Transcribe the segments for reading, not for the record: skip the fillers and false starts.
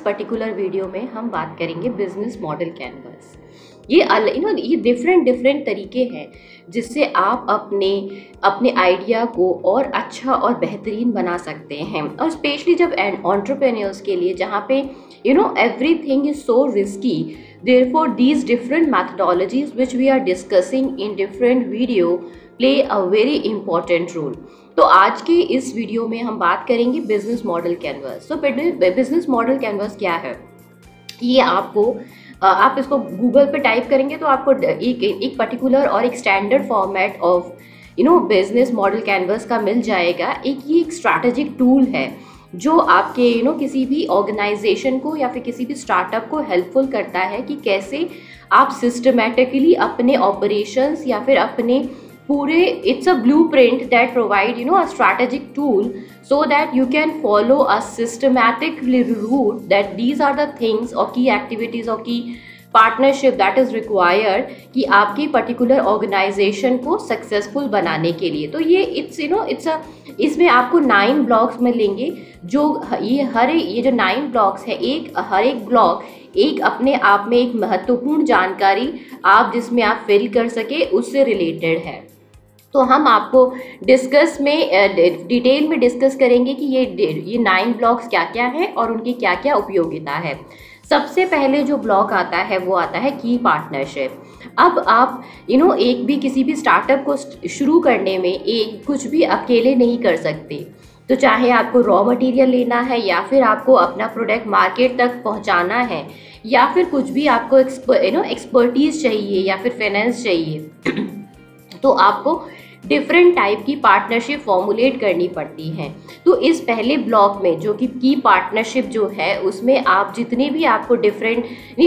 Particular video में हम बात करेंगे बिजनेस मॉडल कैनवास। ये डिफरेंट तरीके हैं जिससे आप अपने आइडिया को और अच्छा और बेहतरीन बना सकते हैं, और स्पेशली जब एंटरप्रेन्योर्स के लिए जहाँ पे everything is so risky, therefore these different methodologies which we are discussing in different video play a very important role। तो आज के इस वीडियो में हम बात करेंगे बिजनेस मॉडल कैनवास। तो बिजनेस मॉडल कैनवास क्या है, ये आप इसको गूगल पे टाइप करेंगे तो आपको एक पर्टिकुलर और एक standard format of business model canvas का मिल जाएगा। ये एक स्ट्रैटेजिक टूल है जो आपके किसी भी ऑर्गेनाइजेशन को या फिर किसी भी स्टार्टअप को हेल्पफुल करता है कि कैसे आप सिस्टमैटिकली अपने ऑपरेशंस या फिर अपने पूरे, it's a blueprint that provide a strategic tool so that you can follow a systematic route that these are the things or key activities or key partnership that is required कि आपकी particular organisation को successful बनाने के लिए। तो ये इसमें आपको 9 ब्लॉक्स मिलेंगे, जो ये जो 9 ब्लॉक्स है, हर एक ब्लॉक एक अपने आप में एक महत्वपूर्ण जानकारी आप जिसमें आप फिल कर सके उससे रिलेटेड है। तो हम आपको डिटेल में डिस्कस करेंगे कि ये 9 ब्लॉक्स क्या क्या हैं और उनकी क्या क्या उपयोगिता है। सबसे पहले जो ब्लॉक आता है वो आता है की पार्टनरशिप। अब आप एक भी किसी भी स्टार्टअप को शुरू करने में कुछ भी अकेले नहीं कर सकते। तो चाहे आपको रॉ मटेरियल लेना है या फिर आपको अपना प्रोडक्ट मार्केट तक पहुंचाना है या फिर कुछ भी आपको एक्सपर्टीज चाहिए या फिर फाइनेंस चाहिए तो आपको डिफरेंट टाइप की पार्टनरशिप फॉर्मुलेट करनी पड़ती हैं। तो इस पहले ब्लॉक में जो कि की पार्टनरशिप जो है, उसमें आप जितने भी आपको डिफरेंट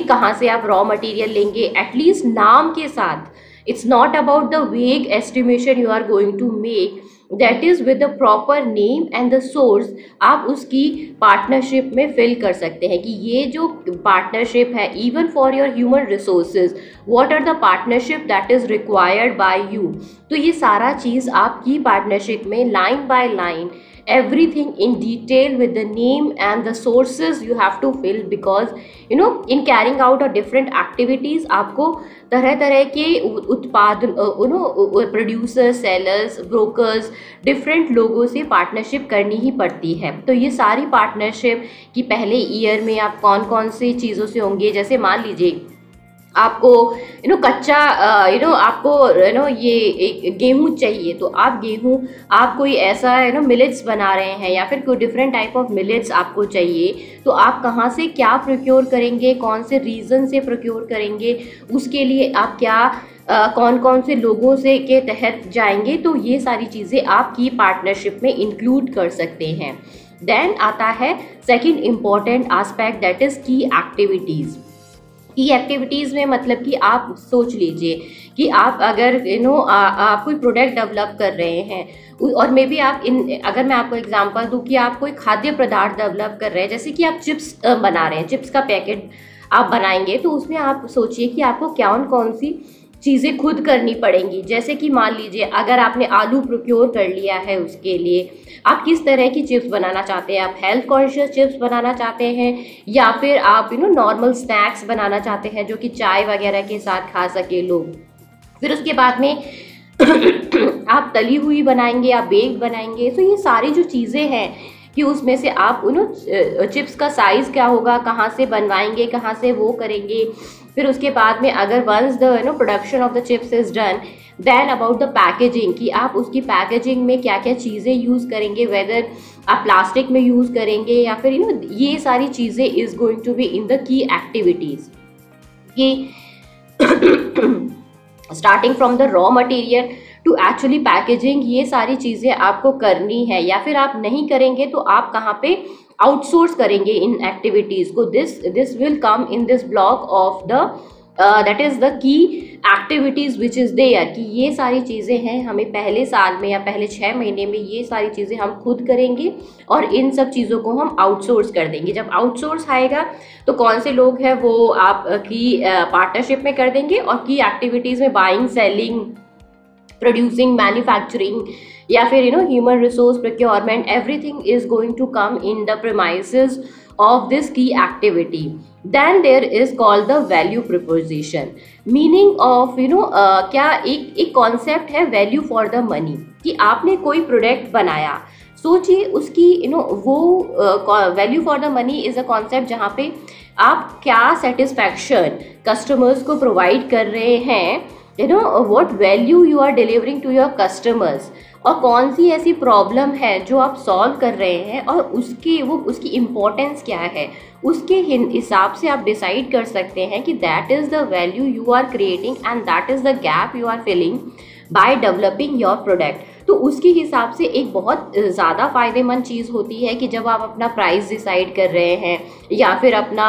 कहाँ से आप रॉ मटेरियल लेंगे, एटलीस्ट नाम के साथ, it's not about the vague estimation you are going to make, that is with the proper name and the source आप उसकी पार्टनरशिप में फिल कर सकते हैं कि ये जो पार्टनरशिप है, even for your human resources, what are the partnership that is required by you. तो ये सारा चीज़ आपकी पार्टनरशिप में line by line everything in detail with the name and the sources you have to fill, because in carrying out a different activities आपको तरह तरह के उत्पाद प्रोड्यूसर्स, सेलर्स, ब्रोकर्स, डिफरेंट लोगों से पार्टनरशिप करनी ही पड़ती है। तो ये सारी पार्टनरशिप कि पहले ईयर में आप कौन कौन सी चीज़ों से होंगे, जैसे मान लीजिए आपको कच्चा आपको ये एक गेहूँ चाहिए, तो आप कोई ऐसा मिलेट्स बना रहे हैं या फिर कोई डिफरेंट टाइप ऑफ मिलेट्स आपको चाहिए, तो आप कहाँ से क्या प्रोक्योर करेंगे, कौन से रीज़न से प्रोक्योर करेंगे, उसके लिए आप क्या कौन कौन से लोगों से के तहत जाएंगे। तो ये सारी चीज़ें आप की पार्टनरशिप में इंक्लूड कर सकते हैं। देन आता है second important aspect, that is की एक्टिविटीज़। की एक्टिविटीज़ में मतलब कि आप सोच लीजिए कि आप अगर आप कोई प्रोडक्ट डेवलप कर रहे हैं और मे बी आप अगर मैं आपको एग्जांपल दूं कि आप कोई खाद्य पदार्थ डेवलप कर रहे हैं, जैसे कि आप चिप्स बना रहे हैं, चिप्स का पैकेट आप बनाएंगे, तो उसमें आप सोचिए कि आपको कौन सी चीज़ें खुद करनी पड़ेंगी। जैसे कि मान लीजिए अगर आपने आलू प्रोक्योर कर लिया है, उसके लिए आप किस तरह की चिप्स बनाना चाहते हैं, आप हेल्थ कॉन्शियस चिप्स बनाना चाहते हैं या फिर आप नॉर्मल स्नैक्स बनाना चाहते हैं जो कि चाय वगैरह के साथ खा सके लोग। फिर उसके बाद में आप तली हुई बनाएंगे, आप बेक बनाएंगे। तो ये सारी जो चीज़ें हैं कि उसमें से आप चिप्स का साइज़ क्या होगा, कहाँ से बनवाएंगे, कहाँ से वो करेंगे। फिर उसके बाद में अगर once the production of the chips is done, then about the packaging कि आप उसकी पैकेजिंग में क्या क्या चीज़ें यूज़ करेंगे, वेदर आप प्लास्टिक में यूज़ करेंगे या फिर ये सारी चीज़ें is going to be in the key activities. कि starting from the raw material to actually packaging, ये सारी चीज़ें आपको करनी है, या फिर आप नहीं करेंगे तो आप कहाँ पे आउटसोर्स करेंगे इन एक्टिविटीज़ को। This will come in this block of the that is the key activities which is there, कि ये सारी चीज़ें हैं हमें पहले साल में या पहले 6 महीने में ये सारी चीज़ें हम खुद करेंगे और इन सब चीज़ों को हम आउटसोर्स कर देंगे। जब आउटसोर्स आएगा तो कौन से लोग हैं वो आप की पार्टनरशिप में कर देंगे, और की एक्टिविटीज़ में बाइंग, सेलिंग, प्रोड्यूसिंग, मैन्युफैक्चरिंग या फिर human resource procurement, everything is going to come in the premises of this key activity. Then there is called the value proposition. Meaning of क्या एक कॉन्सेप्ट है वैल्यू फॉर द मनी, कि आपने कोई product बनाया, सोचिए उसकी वो value for the money is a concept जहाँ पे आप क्या सेटिस्फैक्शन कस्टमर्स को प्रोवाइड कर रहे हैं, what value you are delivering to your customers, और कौन सी ऐसी प्रॉब्लम है जो आप सॉल्व कर रहे हैं और उसकी इम्पोर्टेंस क्या है, उसके हिसाब से आप डिसाइड कर सकते हैं कि that is the value you are creating and that is the gap you are filling by developing your product. तो उसके हिसाब से एक बहुत ज़्यादा फ़ायदेमंद चीज़ होती है कि जब आप अपना प्राइस डिसाइड कर रहे हैं या फिर अपना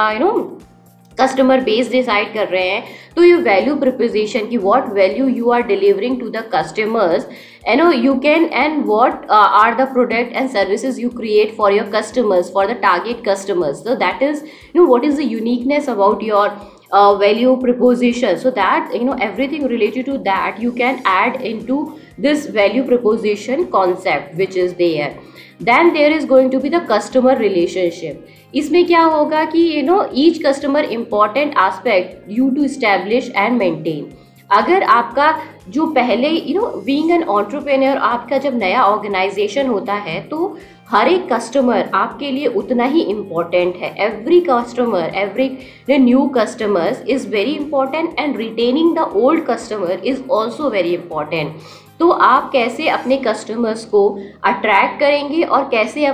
कस्टमर बेस डिसाइड कर रहे हैं, तो ये वैल्यू प्रपोजिशन की what value you are delivering to the customers, you can, and what are the product and services you create for your customers, for the target customers. So that is what is the uniqueness about your value proposition, so that everything related to that you can add into this value proposition concept which is there. Then there is going to be the customer relationship. इसमें क्या होगा कि each customer important aspect you to establish and maintain. अगर आपका जो पहले being an entrepreneur, आपका जब नया ऑर्गेनाइजेशन होता है तो हर एक कस्टमर आपके लिए उतना ही इम्पोर्टेंट है. Every customer, every new customers is very important and retaining the old customer is also very important. तो आप कैसे अपने कस्टमर्स को अट्रैक्ट करेंगे और कैसे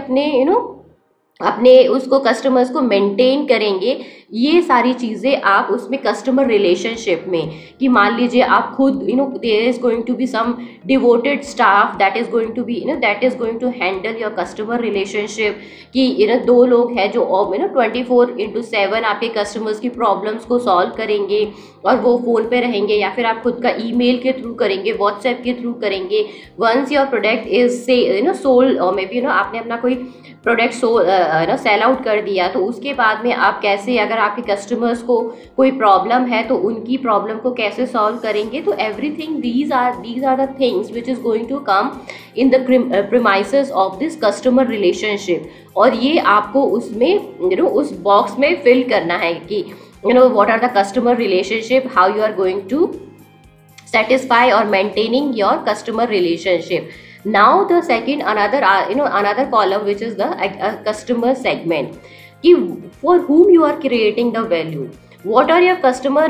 अपने उसको कस्टमर्स को मेंटेन करेंगे, ये सारी चीज़ें आप उसमें कस्टमर रिलेशनशिप में, कि मान लीजिए आप खुद there is going to be some devoted staff that is going to be that is going to handle your customer relationship, कि दो लोग हैं जो 24/7 आपके कस्टमर्स की प्रॉब्लम्स को सॉल्व करेंगे और वो फ़ोन पे रहेंगे, या फिर आप खुद का ईमेल के थ्रू करेंगे, व्हाट्सएप के थ्रू करेंगे. वंस योर प्रोडक्ट इज से सोल्ड, और मे बी आपने अपना कोई प्रोडक्ट सेल आउट कर दिया, तो उसके बाद में आप कैसे, अगर आपके कस्टमर्स को कोई प्रॉब्लम है तो उनकी प्रॉब्लम को कैसे सॉल्व करेंगे. तो everything these are the things which is going to come in the premises of this customer relationship. और ये आपको उसमें उस बॉक्स में फिल करना है कि what are the customer relationship, how you are going to satisfy or maintaining your customer relationship. Now the second another column which is the customer segment, कि for whom you are creating the value, what are your customer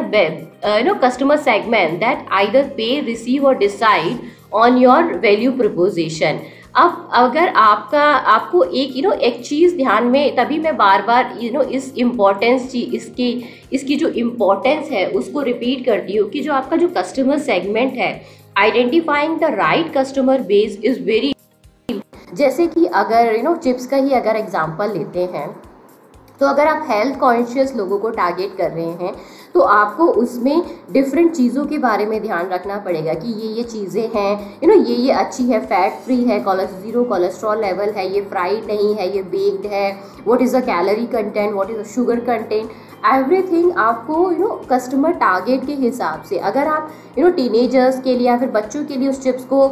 customer segment that either pay, receive or decide on your value proposition. अब अगर आपको एक चीज़ ध्यान में, तभी मैं बार बार इस इम्पोर्टेंस इसकी जो इम्पोर्टेंस है उसको रिपीट करती हूँ, कि जो आपका जो कस्टमर सेगमेंट है, identifying the right customer base is very. जैसे कि अगर चिप्स का ही अगर एग्जांपल लेते हैं, तो अगर आप हेल्थ कॉन्शियस लोगों को टारगेट कर रहे हैं तो आपको उसमें डिफरेंट चीज़ों के बारे में ध्यान रखना पड़ेगा कि ये चीज़ें हैं, ये अच्छी है, फैट फ्री है, ज़ीरो कोलेस्ट्रॉल लेवल है, ये फ्राइड नहीं है, ये बेक्ड है, what is the calorie content, what is the sugar content, everything आपको कस्टमर टारगेट के हिसाब से. अगर आप टीनेजर्स के लिए या फिर बच्चों के लिए उस चिप्स को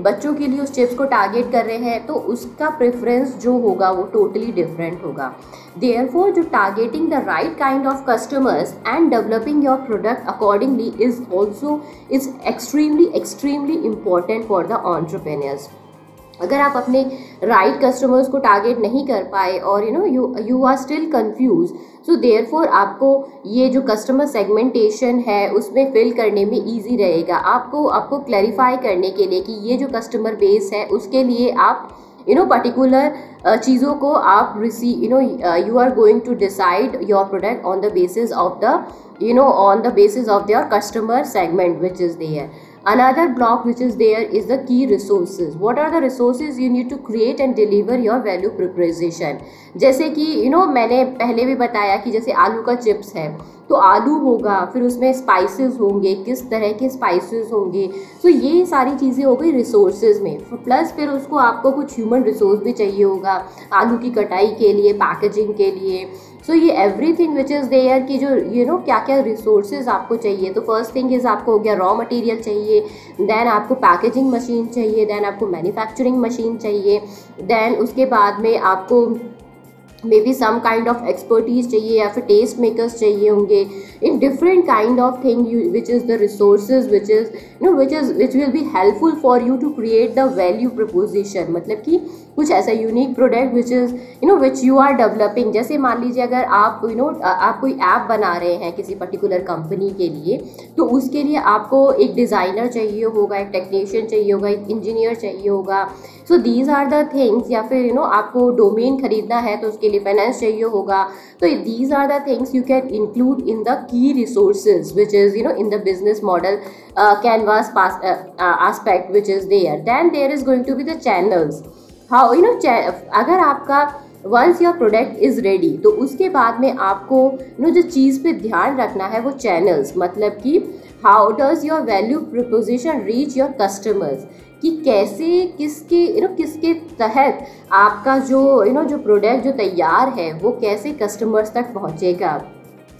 बच्चों के लिए उस चिप्स को टारगेट कर रहे हैं, तो उसका प्रेफरेंस जो होगा वो टोटली डिफरेंट होगा. देयरफॉर जो targeting the right kind of customers and developing your product accordingly is extremely important for the entrepreneurs. अगर आप अपने राइट कस्टमर्स को टारगेट नहीं कर पाए और you are still confuse, so therefore आपको ये जो कस्टमर सेगमेंटेशन है उसमें फिल करने में इजी रहेगा. आपको क्लैरिफाई करने के लिए कि ये जो कस्टमर बेस है उसके लिए आप पर्टिकुलर चीज़ों को आप you are going to decide your product on the basis of your customer segment which is there. Another block which is there is the key resources. What are the resources you need to create and deliver your value proposition? जैसे कि मैंने पहले भी बताया कि जैसे आलू का चिप्स है तो आलू होगा, फिर उसमें स्पाइसेस होंगे, किस तरह के स्पाइसेस होंगे, तो ये सारी चीज़ें हो गई रिसोर्सेज में. प्लस फिर उसको आपको कुछ ह्यूमन रिसोर्स भी चाहिए होगा आलू की कटाई के लिए, पैकेजिंग के लिए. सो ये एवरीथिंग विच इज़ देयर कि जो क्या क्या रिसोर्सेज आपको चाहिए. तो फर्स्ट थिंग इज़ आपको हो गया रॉ मटेरियल चाहिए, देन आपको पैकेजिंग मशीन चाहिए, देन आपको मैन्युफैक्चरिंग मशीन चाहिए, देन उसके बाद में आपको may be some kind of expertise चाहिए या फिर टेस्ट मेकर्स चाहिए होंगे in different kind of thing which is the resources which is which will be helpful for you to create the value proposition. मतलब कि कुछ ऐसा unique product which is which you are developing. जैसे मान लीजिए अगर आप आप कोई ऐप बना रहे हैं किसी पर्टिकुलर कंपनी के लिए, तो उसके लिए आपको एक डिज़ाइनर चाहिए होगा, एक टेक्नीशियन चाहिए होगा, एक इंजीनियर चाहिए होगा। So these are the things. या फिर आपको डोमेन खरीदना है तो उसके लिए फाइनेंस चाहिए होगा। तो these are the things you can include in the key resources which is in the business model canvas aspect which is there. Then there is going to be the channels. How अगर आपका once your product is ready, तो उसके बाद में आपको जो चीज़ पे ध्यान रखना है वो चैनल्स। मतलब कि how does your value preposition reach your customers, कि कैसे किसके तहत आपका जो जो प्रोडक्ट जो तैयार है वो कैसे कस्टमर्स तक पहुँचेगा।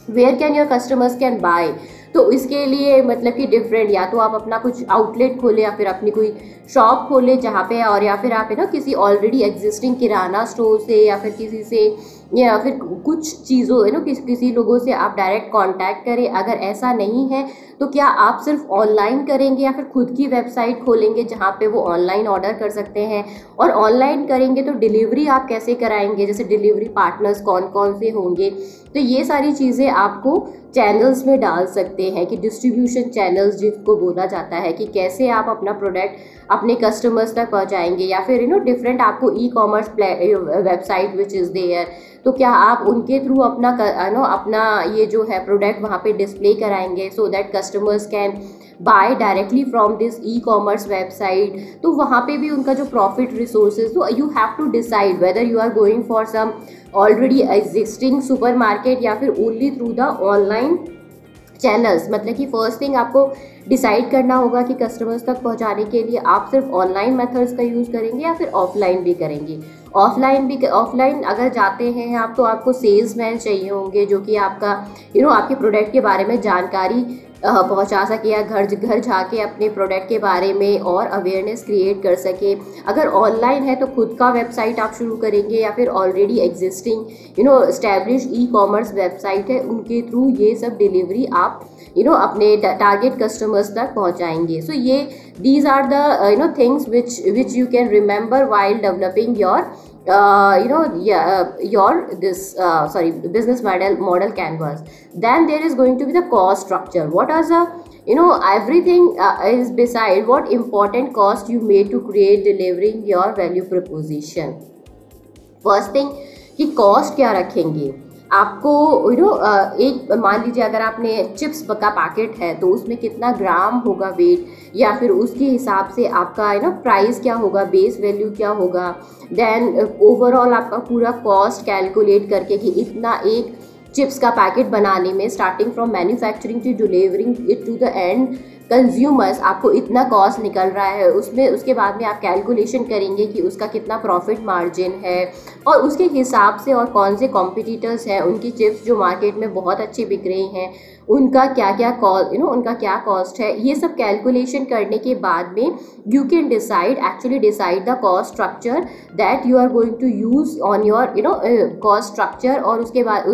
Where can your customers can buy. तो इसके लिए मतलब कि डिफरेंट, या तो आप अपना कुछ आउटलेट खोलें या फिर अपनी कोई शॉप खोलें जहाँ पे, और या फिर आप किसी ऑलरेडी एग्जिस्टिंग किराना स्टोर से या फिर किसी से या फिर कुछ चीज़ों किसी लोगों से आप डायरेक्ट कांटेक्ट करें। अगर ऐसा नहीं है तो क्या आप सिर्फ ऑनलाइन करेंगे या फिर खुद की वेबसाइट खोलेंगे जहाँ पे वो ऑनलाइन ऑर्डर कर सकते हैं। और ऑनलाइन करेंगे तो डिलीवरी आप कैसे कराएंगे, जैसे डिलीवरी पार्टनर्स कौन कौन से होंगे। तो ये सारी चीज़ें आपको चैनल्स में डाल सकते हैं, कि डिस्ट्रीब्यूशन चैनल्स जिसको बोला जाता है, कि कैसे आप अपना प्रोडक्ट अपने कस्टमर्स तक पहुंचाएंगे। या फिर डिफरेंट आपको e commerce website which is there, तो क्या आप उनके थ्रू अपना ये जो है प्रोडक्ट वहाँ पे डिस्प्ले कराएंगे so that customers can buy directly from this e commerce website. तो वहाँ पे भी उनका जो प्रॉफिट रिसोर्सेज, तो you have to decide whether you are going for some already existing super market या फिर only through the online channels. मतलब कि फर्स्ट थिंग आपको डिसाइड करना होगा कि कस्टमर्स तक पहुंचाने के लिए आप सिर्फ ऑनलाइन मेथड्स का यूज़ करेंगे या फिर ऑफलाइन भी करेंगे। ऑफलाइन अगर जाते हैं आप तो आपको सेल्समैन चाहिए होंगे जो कि आपका आपके प्रोडक्ट के बारे में जानकारी पहुंचा सके, या घर घर जाके अपने प्रोडक्ट के बारे में और अवेयरनेस क्रिएट कर सके। अगर ऑनलाइन है तो खुद का वेबसाइट आप शुरू करेंगे या फिर ऑलरेडी एग्जिस्टिंग एस्टैब्लिश ई कॉमर्स वेबसाइट है उनके थ्रू ये सब डिलीवरी आप अपने टारगेट कस्टमर्स तक पहुंचाएंगे। सो ये these are the things which you can remember while developing your business model canvas. Then there is going to be the cost structure. What are the everything is beside what important cost you made to create delivering your value proposition. First thing कि cost क्या रखेंगे आपको। एक मान लीजिए अगर आपने chips का पैकेट है तो उसमें कितना ग्राम होगा वेट, या फिर उसके हिसाब से आपका प्राइस क्या होगा, बेस वैल्यू क्या होगा। देन ओवरऑल आपका पूरा कॉस्ट कैलकुलेट करके कि इतना एक चिप्स का पैकेट बनाने में starting from manufacturing to delivering it to the end consumers आपको इतना कॉस्ट निकल रहा है। उसमें उसके बाद में आप कैलकुलेशन करेंगे कि उसका कितना प्रॉफिट मार्जिन है और उसके हिसाब से, और कौन से कॉम्पिटिटर्स हैं उनकी चिप्स जो मार्केट में बहुत अच्छी बिक रही हैं उनका क्या क्या उनका क्या कॉस्ट है। ये सब कैलकुलेशन करने के बाद में you can decide the cost structure that you are going to use on your cost structure. और उसके बाद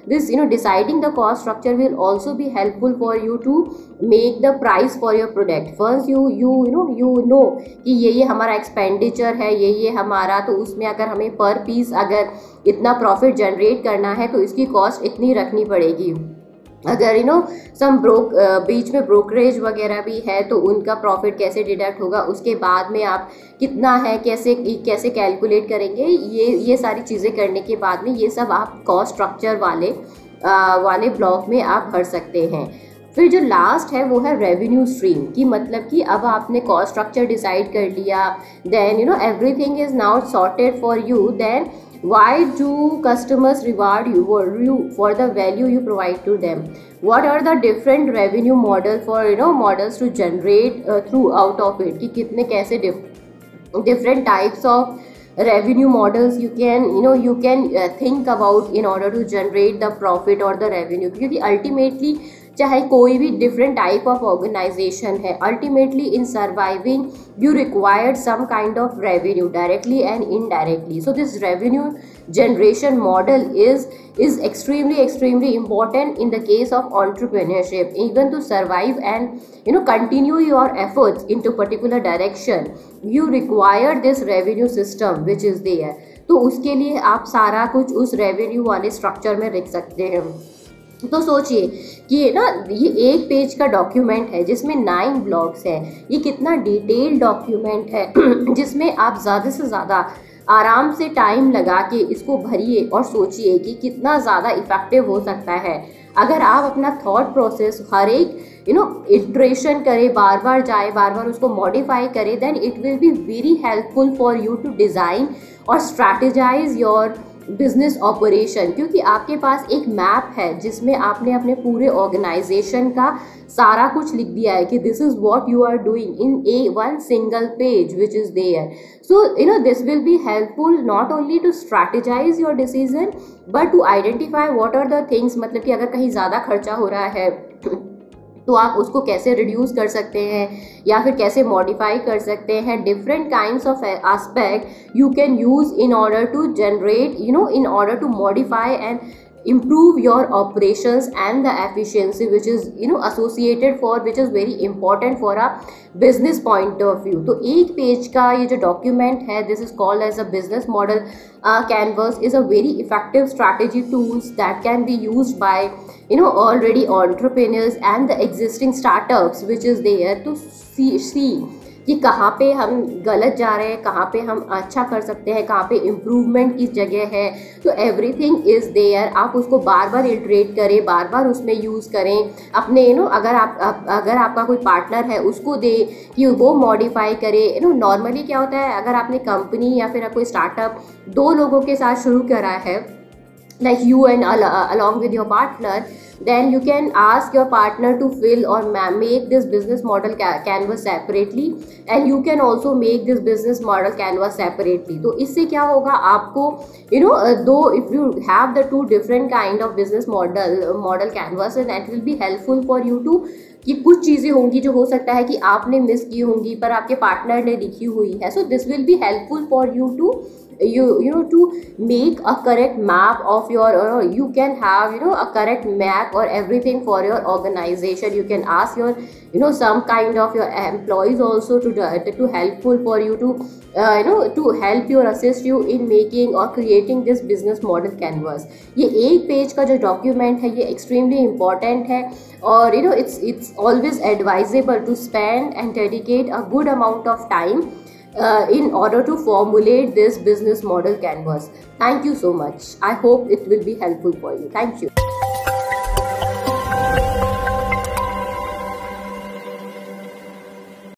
this deciding the cost structure will also be helpful for you to make the price for your product. First you know कि ये हमारा expenditure है, ये हमारा, तो उसमें अगर हमें पर पीस अगर इतना प्रॉफिट जनरेट करना है तो इसकी कॉस्ट इतनी रखनी पड़ेगी। अगर सम बीच में ब्रोकरेज वगैरह भी है तो उनका प्रॉफिट कैसे डिडक्ट होगा, उसके बाद में आप कितना है कैसे कैलकुलेट करेंगे। ये सारी चीज़ें करने के बाद में ये सब आप कॉस्ट स्ट्रक्चर वाले ब्लॉक में आप भर सकते हैं। फिर जो लास्ट है वो है रेवेन्यू स्ट्रीम, की मतलब कि अब आपने कॉस्ट स्ट्रक्चर डिसाइड कर लिया, then everything is now sorted for you, then why do customers reward you for the value you provide to them? What are the different revenue model for models to generate throughout of it, कि कितने कैसे different types of revenue models you can think about in order to generate the profit or the revenue। क्योंकि ultimately चाहे कोई भी different type of organisation है, ultimately in surviving you required some kind of revenue directly and indirectly. So this revenue generation model is extremely important in the case of entrepreneurship. Even to survive and continue your efforts into particular direction, you require this revenue system which is there. तो उसके लिए आप सारा कुछ उस revenue वाले structure में लिख सकते हैं। तो सोचिए कि ये एक पेज का डॉक्यूमेंट है जिसमें 9 ब्लॉक्स है। ये कितना डिटेल्ड डॉक्यूमेंट है जिसमें आप ज़्यादा से ज़्यादा आराम से टाइम लगा के इसको भरिए और सोचिए कि कितना ज़्यादा इफ़ेक्टिव हो सकता है अगर आप अपना थॉट प्रोसेस हर एक इटरेशन करें, बार बार जाए, बार बार उसको मॉडिफाई करें, then it will be very helpful for you to design और स्ट्रैटेजाइज योर बिजनेस ऑपरेशन। क्योंकि आपके पास एक मैप है जिसमें आपने अपने पूरे ऑर्गेनाइजेशन का सारा कुछ लिख दिया है कि this is what you are doing in a one single page which is there. So this will be helpful not only to strategize your decision but to identify what are the things. मतलब कि अगर कहीं ज़्यादा खर्चा हो रहा है तो आप उसको कैसे रिड्यूस कर सकते हैं या फिर कैसे मॉडिफाई कर सकते हैं। Different kinds of aspect you can use in order to generate in order to modify and improve your operations and the efficiency which is associated for which is very important for a business point of view। तो एक page का ये जो document है this is called as a business model canvas is a very effective strategy tools that can be used by already entrepreneurs and the existing startups which is there to see कि कहाँ पे हम गलत जा रहे हैं, कहाँ पे हम अच्छा कर सकते हैं, कहाँ पे इम्प्रूवमेंट की जगह है। तो एवरीथिंग इज़ देयर। आप उसको बार बार इटरेट करें, बार बार उसमें यूज़ करें। अपने अगर आपका कोई पार्टनर है उसको दे कि वो मॉडिफाई करे। नॉर्मली क्या होता है अगर आपने कंपनी या फिर कोई स्टार्टअप 2 लोगों के साथ शुरू करा है, like you and along with your partner, then you can ask your partner to fill or make this business model canvas separately and you can also make this business model canvas separately। तो इससे क्या होगा आपको though if you have the 2 different kind of business model canvas and that will be helpful for you to कि कुछ चीज़ें होंगी जो हो सकता है कि आपने मिस की होंगी पर आपके पार्टनर ने लिखी हुई है। So this will be helpful for you to to make a correct map of your you can have a correct map or everything for your organization। You can ask your some kind of your employees also to helpful for you to to help you or assist you in making or creating this business model canvas। ये एक page का जो document है ये extremely important है और it's always advisable to spend and dedicate a good amount of time in order to formulate this business model canvas। Thank you so much. I hope it will be helpful for you. Thank you.